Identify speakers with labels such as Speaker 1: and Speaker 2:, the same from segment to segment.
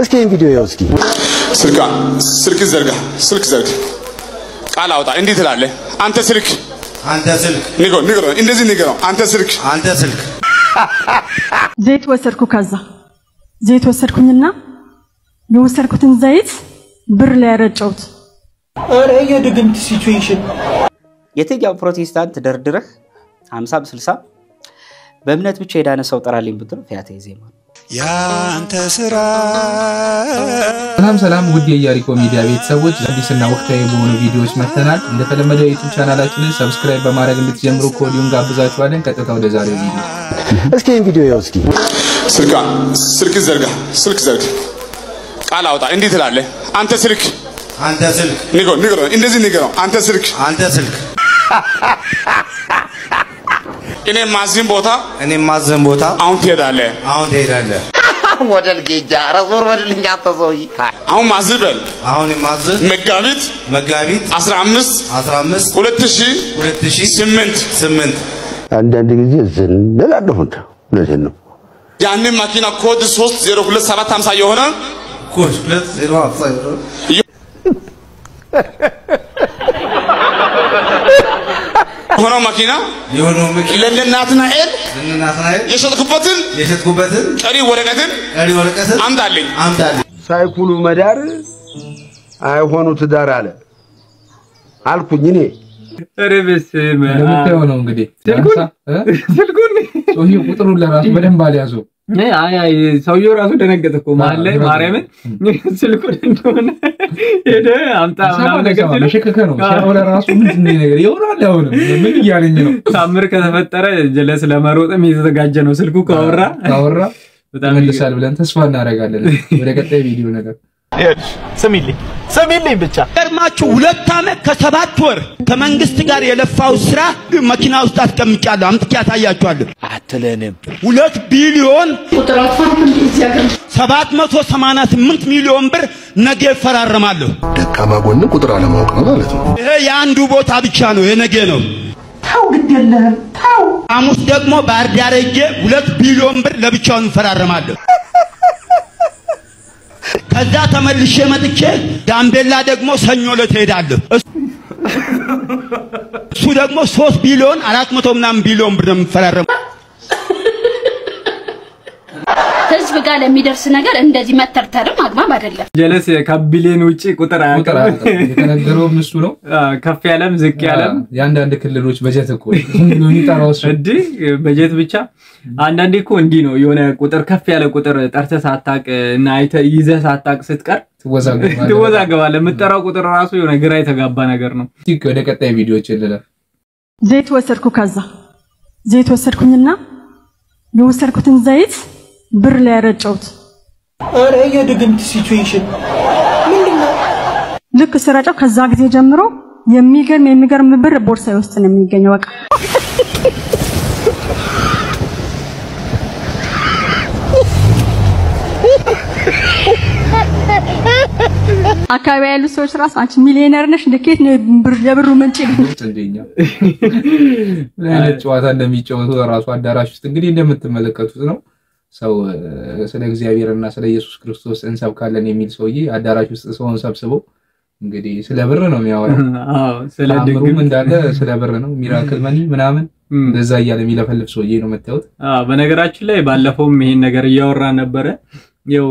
Speaker 1: እስኪ ቪዲዮ ያውስኪ
Speaker 2: ስልክ ዘርጋ ቃል አውጣ እንዴት ትላለህ አንተ ስልክ ንገረው እንደዚህ ንገረው አንተ ስልክ
Speaker 3: ዘይት ወሰርኩ ከዛ ዘይት ወሰርኩኝና የወሰርኩትን ዘይት ብር ላይ ያረጨውት
Speaker 4: አረ የድግምት ሲቹዌሽን
Speaker 5: የትኛው ፕሮቴስታንት ደርድረህ 50 60 በእምነት ብቻ የዳነ ሰው ጠራልኝ ብትል ፊያቴ ዜማ
Speaker 6: ያንተ ስራ
Speaker 7: ሰላም ውድ የያሪኮ ሚዲያ ቤተሰቦች አዲስና ወቅታዊ የሆኑ ቪዲዮዎች መተናል እንደተለመደው ዩቲዩብ ቻናላችንን ሰብስክራይብ በማድረግ እንድትጀምሩ ኮዲውን ጋብዛችኋለን ቀጥታ ወደ ዛሬው ቪዲዮ
Speaker 1: እስኪ ቪዲዮ ያውስኪ
Speaker 2: ስልክ ዘርጋ ቃል አውጣ እንዴት ትላለህ አንተ ስልክ ንገረው እንደዚህ ንገረው አንተ ስልክ እኔ ማዝን ቦታ አሁን ትሄዳለህ
Speaker 8: ወደል ጌጃ ረዞር ወደልኛ ተሰውይ
Speaker 2: አሁን ማዝበል መጋቢት 15 2008
Speaker 1: አንዳንድ ጊዜ ዝንላለሁ ነው
Speaker 2: ያንን ማኪና ኮድ 302750 የሆነ
Speaker 8: ኮድ 3027
Speaker 2: የሆነ ማኪና ለናትናኤል የሸጥኩበትን ቀሪ ወረቀትን አምጣልኝ
Speaker 1: ሳይኩሉ መዳር አይሆኑ ትዳር አለ አልኩኝ እኔ
Speaker 7: ረብስ ለምታየው ነው እንግዲህ ስልኩን ሶሂ ቁጥሩን ለራሱ በደንብ አልያዙ አይ ሰውየው ራሱ ደነገጠኮ ማለ ማርያምን ስልኩን እንደሆነ ሄደ አምጣ ነገር ለሽከከ ነው ሲያወራ ራሱ ምን ነገር ይወራል አሁን ምን ይያለኝ ነው ታምር ከተፈጠረ ጀለስ ለማሮጥም የተዘጋጀ ነው ስልኩ ካወራ በጣም ይልሳል ብለን ተስፋ እናደርጋለን ወደ ቀጣይ ቪዲዮ ነገር
Speaker 4: ሰሚልኝ ብቻ
Speaker 9: ገርማችሁ 2 አመት ከ7 ወር ከመንግስት ጋር የለፋው ስራ መኪና ውስጥ አስቀምጫለሁ አምጥቼ ያሳያችኋለሁ አትለንም 2 ቢሊዮን ቁጥራቱን እዚያገር 788 ሚሊዮን ብር ነገ ፈራረማለሁ
Speaker 1: ደካማ ጎን ቁጥር አለማወቅ ነው ማለት ነው
Speaker 9: ይሄ ያንዱ ቦታ ብቻ ነው የነገ ነው
Speaker 4: ታው ግደለህ ታው
Speaker 9: አሙስ ደግሞ ባርዳር ሄጄ 2 ቢሊዮን ብር ለብቻው ፈራረማለሁ ከዛ ተመልሼ መጥቼ ጋምቤላ ደግሞ ሰኞ ለተሄዳለሁ እሱ ደግሞ 3 ቢሊዮን 400 ምናምን ቢሊዮን ብር ፈራረም
Speaker 10: ህዝብ ጋር ለሚደርስ ነገር እንደዚህ መተርተርም አግባብ አይደለም
Speaker 7: ጀለስ ከቢሊዮን ውጪ ቁጥር የተነገረው እሱ ነው ከፍ ያለም ዝቅ ያለም ያንዳንድ ክልሎች በጀት እኮ ነው ይጣራው እዲ በጀት ብቻ አንዳንዴ እኮ እንዲ ነው የሆነ ቁጥር ከፍ ያለ ቁጥር ጠርተ ሳታቅ እና አይተ ይዘ ሳታቅ ስትቀር ትወዛገባለህ የምትጠራው ቁጥር ራሱ የሆነ ግራ የተጋባ ነገር ነው ወደ ቀጣይ ቪዲዮዎች እንለፍ
Speaker 3: ዘይት ወሰርኩ ከዛ ዘይት ወሰርኩኝና የወሰርኩትን ዘይት ብር ላይ ያረጨውት
Speaker 4: አረ የድግምት ሲቹዌሽን ምንድነው
Speaker 3: ልክ ስራጫው ከዛ ጊዜ ጀምሮ የሚገርም ብር ቦርሳዬ ውስጥ ነው የሚገኘው በቃ አካባቢ ያሉ ሰዎች ራስ አንቺ ሚሊዮነር ነሽ እንደኬት ነው ብር የብሩ ምንጭ
Speaker 7: እንደኛ ለኔ ጨዋታ እንደሚጫወቱ ራሱ አዳራሽ ውስጥ እንግዲህ እንደምትመለከቱት ነው ሰው ስለ እግዚአብሔርና ስለ ኢየሱስ ክርስቶስ እንሰብካለን የሚል ሰውዬ አዳራሽ ውስጥ ሰውን ሰብስቦ እንግዲህ ስለ ብር ነው የሚያወራው ስለ ድግም እንዳለ ስለ ብር ነው ሚራክል ማኒ ምናምን እንደዛ ያለ የሚለፈልፍ ሰውዬ ነው መጣውት በነገራችን ላይ ባለፈውም ይሄን ነገር እያወራ ነበር ያው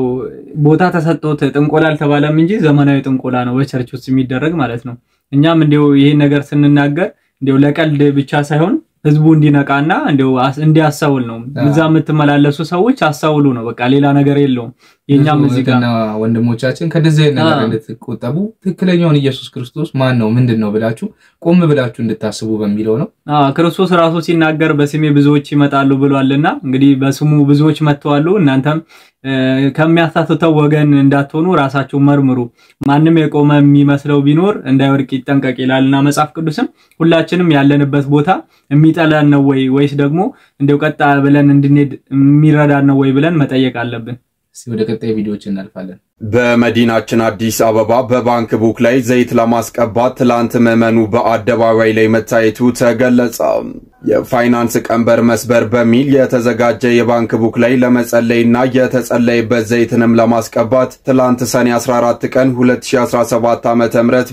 Speaker 7: ቦታ ተሰጥቶት ጥንቆላል ተባለም እንጂ ዘመናዊ ጥንቆላ ነው በቸርች ውስጥ የሚደረግ ማለት ነው እኛም እንደው ይሄን ነገር ስንናገር እንደው ለቀልድ ብቻ ሳይሆን ህዝቡ እንዲነቃና እንደው እንዲያሳውል ነው እዛ የምትመላለሱ ሰዎች አሳውሉ ነው በቃ ሌላ ነገር የለውም የኛም እዚህ ጋር ወንድሞቻችን ከደዚህ ነገር እንድትቆጠቡ ትክክለኛውን ኢየሱስ ክርስቶስ ማን ነው ምንድነው ብላችሁ ቆም ብላችሁ እንድታስቡ በሚለው ነው ክርስቶስ ራሱ ሲናገር በስሜ ብዙዎች ይመጣሉ ብሏልና እንግዲህ በስሙ ብዙዎች መጥተዋል እናንተም ከሚያሳተው ወገን እንዳትሆኑ ራሳችሁ መርምሩ ማንንም የቆመ የሚመስለው ቢኖር እንዳይወርቅ ይጠንቀቅ ይላልና መጽሐፍ ቅዱስም ሁላችንም ያለንበት ቦታ የሚጠላን ነው ወይስ ደግሞ እንደው ቀጣ ብለን እንድንሄድ የሚረዳን ነው ወይ ብለን መጠየቅ አለብን እስቲ ወደ ቀጣይ ቪዲዮዎች እናልፋለን
Speaker 11: በመዲናችን አዲስ አበባ በባንክ ቡክ ላይ ዘይት ለማስቀባት ትላንት ምዕመኑ በአደባባይ ላይ መታየቱ ተገለጸ። የፋይናንስ ቀንበር መስበር በሚል የተዘጋጀ የባንክ ቡክ ላይ ለመጸለይና የተጸለይበት ዘይትንም ለማስቀባት ትላንት ሰኔ 14 ቀን 2017 ዓ.ም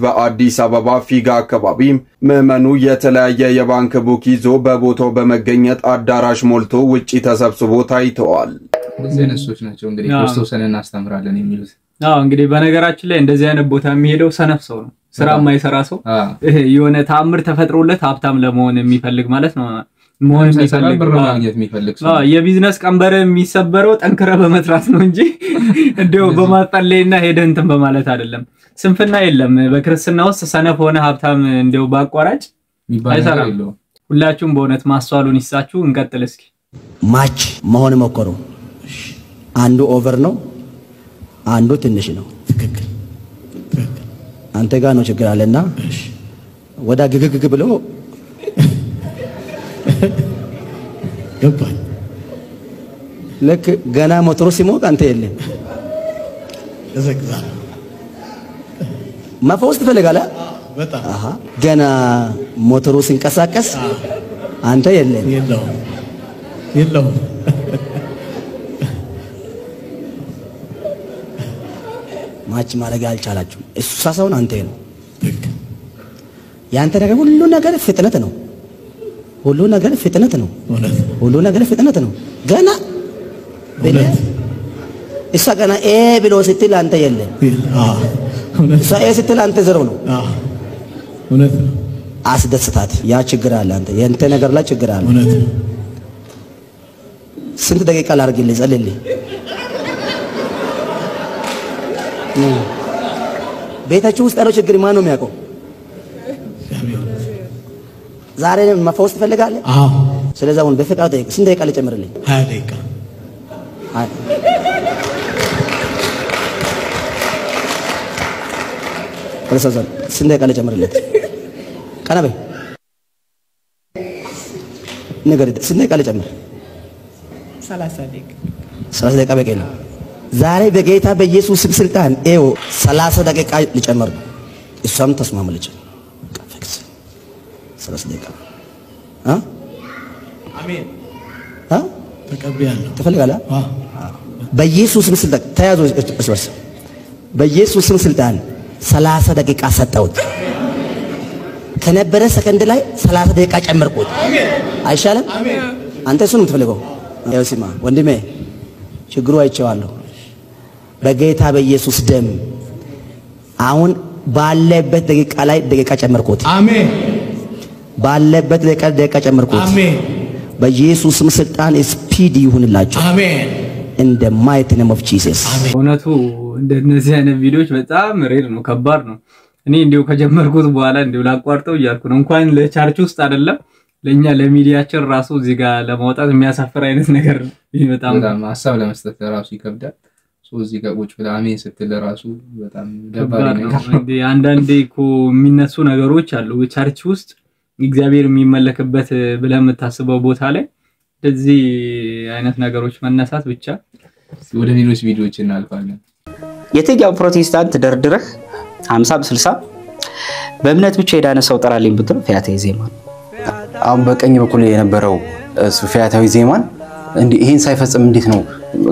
Speaker 11: በአዲስ አበባ ፊጋ አካባቢ ምዕመኑ የተለያየ የባንክ ቡክ ይዞ በቦታው በመገኘት አዳራሽ ሞልቶ ውጪ ተሰብስቦ ታይተዋል።
Speaker 7: ዘነሶች ናቸው እንግዲህ ክርስቶስን እናስተምራለን የሚሉት።
Speaker 12: እንግዲህ በነገራችን ላይ እንደዚህ አይነት ቦታ የሚሄደው ሰነፍ ሰው ነው። ስራ የማይሰራ ሰው የሆነ ተአምር ተፈጥሮለት ሀብታም ለመሆን የሚፈልግ ማለት ነው። መሆን የሚፈልግ
Speaker 7: ብር ማግኘት የሚፈልግ ሰው
Speaker 12: የቢዝነስ ቀንበር የሚሰበረው ጠንክረ በመትራት ነው እንጂ እንደው በማጣለይና ሄደህ እንትን በማለት አይደለም። ስንፍና የለም በክርስትና ውስጥ ሰነፍ ሆነ ሀብታም እንደው ባቋራጭ አይሰራም። ሁላችሁም በእውነት ማስተዋሉን ይሳችሁ። እንቀጥል እስኪ።
Speaker 9: ማች መሆን መቆሩ አንዱ ኦቨር ነው አንዱ ትንሽ ነው። ትክክል አንተ ጋር ነው ችግር አለና ወዳ ግግግ ብሎ ገባኝ። ለክ ገና ሞተሩ ሲሞቅ አንተ የለም እዘግዛ ማፈውስ ትፈልጋለህ በጣም ገና ሞተሩ ሲንቀሳቀስ አንተ የለም የለው ማች ማረጋ አልቻላችሁ። እሱ ሳሳውን አንተ ነው ያንተ ነገር ሁሉ ነገር ፍጥነት ነው። ሁሉ ነገር ፍጥነት ነው። ሁሉ ነገር ፍጥነት ነው። ገና እሳ ገና ኤ ብሎ ስትል አንተ የለም። እሳ ኤ ስትል አንተ ዘሮ ነው። እውነት ነው። አስደስታት። ያ ችግር አለ አንተ የእንተ ነገር ላይ ችግር አለ። እውነት ስንት ደቂቃ ላርግልህ ጸልልኝ። ቤታችሁ ውስጥ ያለው ችግር ማን ነው የሚያውቀው? ዛሬ መፈወስ ትፈልጋለህ? አዎ። ስለዚህ አሁን በፍቃድ ጠይቅ። ስንት ደቂቃ ልጨምርልኝ? 20 ደቂቃ። ወለሰዘን ስንት ደቂቃ ልጨምርልህ? ቀና በይ ነገር ስንት ደቂቃ ልጨምር? 30 ደቂቃ። 30 ደቂቃ በቂ ነው። ዛሬ በጌታ በኢየሱስ ስልጣን ኤው 30 ደቂቃ ልጨምር። እሷም ተስማማለች። ፈክስ 30 ደቂቃ አሜን። ተቀበያለሁ። ትፈልጋለህ? በኢየሱስ ስልጣን ተያዙ። እርስ በኢየሱስ ስልጣን 30 ደቂቃ ሰጠሁት። ከነበረ ሰከንድ ላይ 30 ደቂቃ ጨመርኩት። አይሻልም? አንተ እሱን የምትፈልገው ያው ሲማ ወንድሜ ችግሩ አይቼዋለሁ። በጌታ በኢየሱስ ደም አሁን ባለበት ደቂቃ ላይ ደቂቃ ጨመርኩት። አሜን። ባለበት ደቂቃ ጨመርኩት። አሜን። በኢየሱስ ስልጣን ስፒድ ይሁንላችሁ። አሜን። in the mighty name of Jesus።
Speaker 12: እውነቱ እንደነዚህ አይነት ቪዲዮዎች በጣም ሬር ነው፣ ከባድ ነው። እኔ እንዲው ከጀመርኩት በኋላ እንዲው ላቋርጠው እያልኩ ነው። እንኳን ለቻርች ውስጥ አይደለም ለኛ ለሚዲያችን ራሱ እዚህ ጋር ለማውጣት የሚያሳፍር አይነት ነገር ነው። ይሄ በጣም
Speaker 7: ሐሳብ ለመስጠት ራሱ ይከብዳል። እዚህ ጋር ቁጭ ብለ አሜን ስትል ራሱ በጣም ደባሪ ነው።
Speaker 12: አንዳንዴ እኮ የሚነሱ ነገሮች አሉ ቻርች ውስጥ እግዚአብሔር የሚመለክበት ብለህ የምታስበው ቦታ ላይ እንደዚህ አይነት ነገሮች መነሳት ብቻ።
Speaker 7: ወደ ሌሎች ቪዲዮዎች እናልፋለን።
Speaker 5: የትኛው ፕሮቴስታንት ደርድረህ 50 60 በእምነት ብቻ የዳነ ሰው ጠራልኝ ብትል ፈያታዊ ዜማን
Speaker 13: አሁን በቀኝ በኩል የነበረው ፈያታዊ ዜማን እንዴ ይሄን ሳይፈጽም እንዴት ነው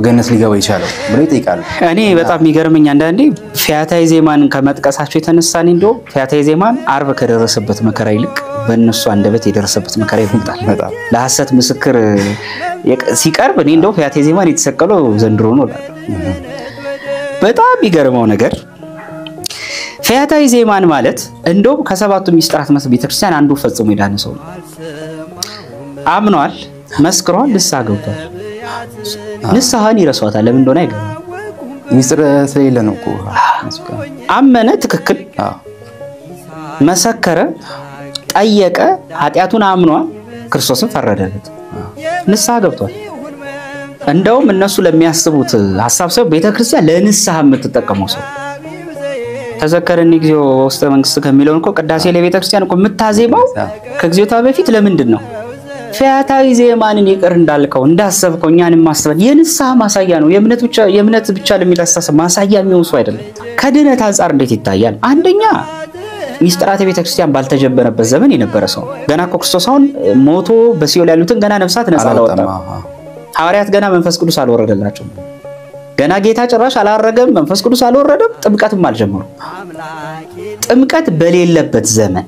Speaker 13: ገነት ሊገባ ይቻላል ብሎ ይጠይቃሉ።
Speaker 5: እኔ በጣም የሚገርመኝ አንዳንዴ ፈያታዊ ዜማን ከመጥቀሳቸው የተነሳን እንደው ፈያታዊ ዜማን አርብ ከደረሰበት መከራ ይልቅ በእነሱ አንደበት የደረሰበት መከራ ይበልጣል። በጣም ለሐሰት ምስክር ሲቀርብ እኔ እንደው ፈያታዊ ዜማን የተሰቀለው ዘንድሮ ነው እላለሁ። በጣም የሚገርመው ነገር ፈያታዊ ዜማን ማለት እንደው ከሰባቱ ሚስጥራት ቤተክርስቲያን አንዱ ፈጽሞ የዳነ ሰው ነው። አምኗል፣ መስክሯል፣ ንስሐ ገብቷል። ንስሐን ይረሳዋታል። ለምን እንደሆነ አይገባም።
Speaker 13: ሚስጥር ስለሌለ ነው እኮ።
Speaker 5: አመነ፣ ትክክል፣ መሰከረ፣ ጠየቀ፣ ኃጢያቱን አምኗል፣ ክርስቶስን ፈረደለት፣ ንስሐ ገብቷል። እንደውም እነሱ ለሚያስቡት ሐሳብ ሰው ቤተክርስቲያን ለንስሐ የምትጠቀመው ሰው ተዘከረኒ ጊዜው ውስጥ መንግስት ከሚለው እኮ ቅዳሴ ለቤተክርስቲያን እኮ የምታዜማው ከግዚዮታ በፊት ለምንድን ነው? ፈያታዊ ዜማንን ይቅር እንዳልከው እንዳሰብከው እኛንም ማስተባል የንስሐ ማሳያ ነው። የእምነት ብቻ ለሚላስተስ ማሳያ የሚወሱ አይደለም። ከድነት አንፃር እንዴት ይታያል? አንደኛ ሚስጥራተ ቤተክርስቲያን ባልተጀመረበት ዘመን የነበረ ሰው ገና ክርስቶስ አሁን ሞቶ በሲኦል ያሉትን ገና ነፍሳት ነፃ አላወጣም። ሐዋርያት ገና መንፈስ ቅዱስ አልወረደላቸው። ገና ጌታ ጭራሽ አላረገም፣ መንፈስ ቅዱስ አልወረደም፣ ጥምቀትም አልጀመሩ። ጥምቀት በሌለበት ዘመን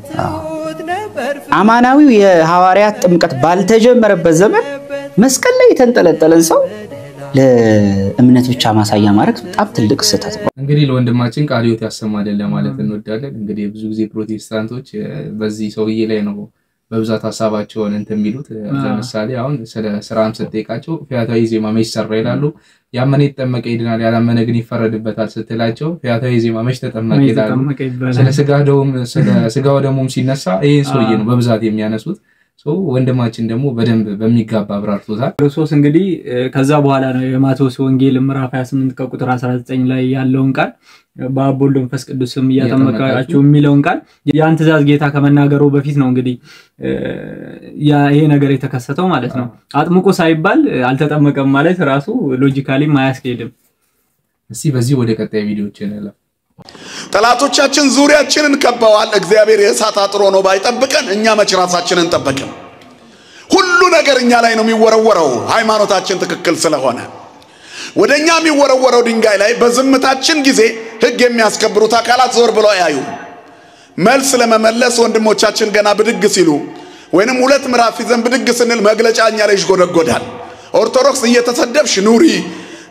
Speaker 5: አማናዊው የሐዋርያት ጥምቀት ባልተጀመረበት ዘመን መስቀል ላይ የተንጠለጠለን ሰው ለእምነት ብቻ ማሳያ ማድረግ በጣም ትልቅ ስህተት ነው።
Speaker 7: እንግዲህ ለወንድማችን ቃል ሕይወት ያሰማልን ለማለት እንወዳለን። እንግዲህ ብዙ ጊዜ ፕሮቴስታንቶች በዚህ ሰውዬ ላይ ነው በብዛት ሐሳባቸውን የሚሉት። ለምሳሌ አሁን ስለ ስራም ስትጠይቃቸው ፈያታዊ ዜማ መች ሰራ ይላሉ። ያመነ ይጠመቀ ይድናል ያላመነ ግን ይፈረድበታል ስትላቸው ፈያታዊ ዜማ መች ተጠመቀ ይላሉ። ስለ ስጋው ደሙም ሲነሳ ይሄን ሰውዬ ነው በብዛት የሚያነሱት። ወንድማችን ደግሞ በደንብ በሚጋባ አብራርቶታል። ክርስቶስ እንግዲህ ከዛ በኋላ ነው የማቴዎስ ወንጌል ምዕራፍ 28 ከቁጥር 19 ላይ ያለውን ቃል በአብ ወልድ መንፈስ ቅዱስም እያጠመቃችሁ የሚለውን ቃል ያን ትእዛዝ ጌታ ከመናገሩ በፊት ነው እንግዲህ ይሄ ነገር የተከሰተው ማለት ነው። አጥምቁ ሳይባል አልተጠመቀም ማለት ራሱ ሎጂካሊ ማያስኬድም። እስቲ በዚህ ወደ ቀጣይ ቪዲዮዎች እንለፍ።
Speaker 14: ጠላቶቻችን ዙሪያችንን ከበዋል። እግዚአብሔር የእሳት አጥሮ ነው ባይጠብቀን እኛ መች ራሳችንን ጠበቅን? ሁሉ ነገር እኛ ላይ ነው የሚወረወረው ሃይማኖታችን ትክክል ስለሆነ። ወደኛ የሚወረወረው ድንጋይ ላይ በዝምታችን ጊዜ ሕግ የሚያስከብሩት አካላት ዞር ብለው ያዩ። መልስ ለመመለስ ወንድሞቻችን ገና ብድግ ሲሉ ወይንም ሁለት ምዕራፍ ይዘን ብድግ ስንል መግለጫ እኛ ላይ ይጎደጎዳል። ኦርቶዶክስ እየተሰደብሽ ኑሪ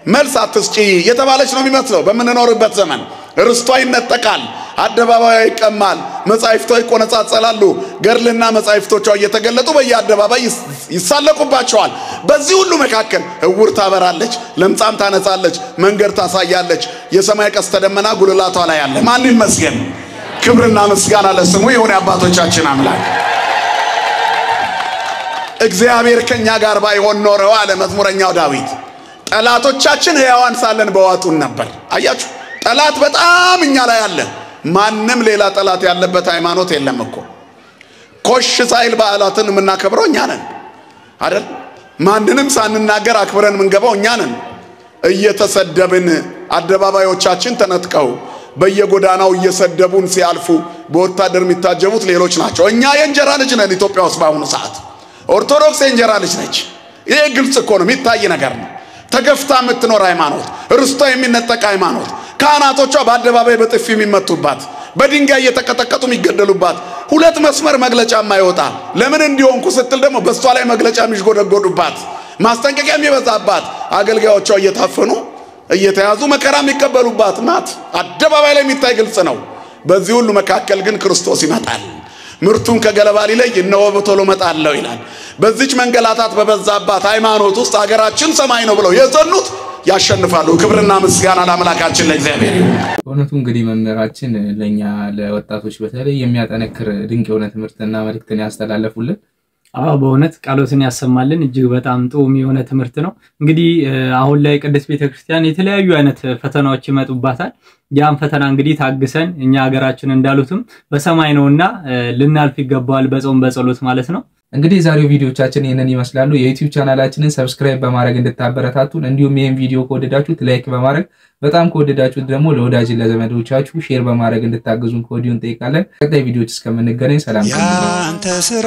Speaker 14: መልስ አትስጪ የተባለች ነው የሚመስለው። በመንኖርበት ዘመን ርስቷ ይነጠቃል፣ አደባባዩ ይቀማል፣ መጻሕፍቷ ይቆነጻጸላሉ፣ ገድልና መጻሕፍቶቿ እየተገለጡ በየአደባባይ ይሳለቁባቸዋል። በዚህ ሁሉ መካከል እውር ታበራለች፣ ለምጻም ታነጻለች፣ መንገድ ታሳያለች። የሰማይ ቀስተ ደመና ጉልላቷ ላይ አለ። ማን ይመስገን? ክብርና ምስጋና ለስሙ ይሁን የአባቶቻችን አምላክ። እግዚአብሔር ከኛ ጋር ባይሆን ኖረው አለ መዝሙረኛው ዳዊት ጠላቶቻችን ሕያዋን ሳለን በዋጡን ነበር። አያችሁ ጠላት በጣም እኛ ላይ አለ። ማንም ሌላ ጠላት ያለበት ሃይማኖት የለም እኮ። ኮሽ ሳይል በዓላትን የምናከብረው እኛ ነን አይደል? ማንንም ሳንናገር አክብረን የምንገባው እኛ ነን። እየተሰደብን አደባባዮቻችን ተነጥቀው በየጎዳናው እየሰደቡን ሲያልፉ በወታደር የሚታጀቡት ሌሎች ናቸው። እኛ የእንጀራ ልጅ ነን። ኢትዮጵያ ውስጥ በአሁኑ ሰዓት ኦርቶዶክስ የእንጀራ ልጅ ነች። ይሄ ግልጽ እኮ ነው፣ የሚታይ ነገር ነው። ተገፍታ የምትኖር ሃይማኖት፣ ርስቷ የሚነጠቅ ሃይማኖት፣ ካህናቶቿ በአደባባይ በጥፊ የሚመቱባት፣ በድንጋይ እየተቀጠቀጡ የሚገደሉባት፣ ሁለት መስመር መግለጫ የማይወጣ ለምን እንዲሆንኩ ስትል ደግሞ በሷ ላይ መግለጫ የሚጎደጎዱባት፣ ማስጠንቀቂያ የሚበዛባት፣ አገልጋዮቿ እየታፈኑ እየተያዙ መከራ የሚቀበሉባት ናት። አደባባይ ላይ የሚታይ ግልጽ ነው። በዚህ ሁሉ መካከል ግን ክርስቶስ ይመጣል። ምርቱን ከገለባ ሊለይ እነሆ በቶሎ እመጣለሁ ይላል። በዚች መንገላታት በበዛባት ሃይማኖት ውስጥ ሀገራችን ሰማይ ነው ብለው የጸኑት ያሸንፋሉ። ክብርና ምስጋና ለአምላካችን ለእግዚአብሔር ይሁን።
Speaker 7: በእውነቱ እንግዲህ መምህራችን ለኛ ለወጣቶች በተለይ የሚያጠነክር ድንቅ የሆነ ትምህርትና መልእክትን ያስተላለፉልን።
Speaker 12: በእውነት ቃሎትን ያሰማልን። እጅግ በጣም ጥሩም የሆነ ትምህርት ነው። እንግዲህ አሁን ላይ ቅድስት ቤተክርስቲያን የተለያዩ አይነት ፈተናዎች ይመጡባታል። ያን ፈተና እንግዲህ ታግሰን እኛ ሀገራችን እንዳሉትም በሰማይ ነውና ልናልፍ ይገባዋል በጾም በጸሎት ማለት ነው።
Speaker 7: እንግዲህ ዛሬው ቪዲዮቻችን ይሄንን ይመስላሉ። የዩቲዩብ ቻናላችንን ሰብስክራይብ በማድረግ እንድታበረታቱን እንዲሁም ይሄን ቪዲዮ ከወደዳችሁት ላይክ በማድረግ በጣም ከወደዳችሁት ደግሞ ለወዳጅ ለዘመዶቻችሁ ሼር በማድረግ እንድታግዙን ከወዲሁ እንጠይቃለን። ቀጣይ ቪዲዮዎች እስከምንገናኝ ሰላም
Speaker 6: ያንተ ስራ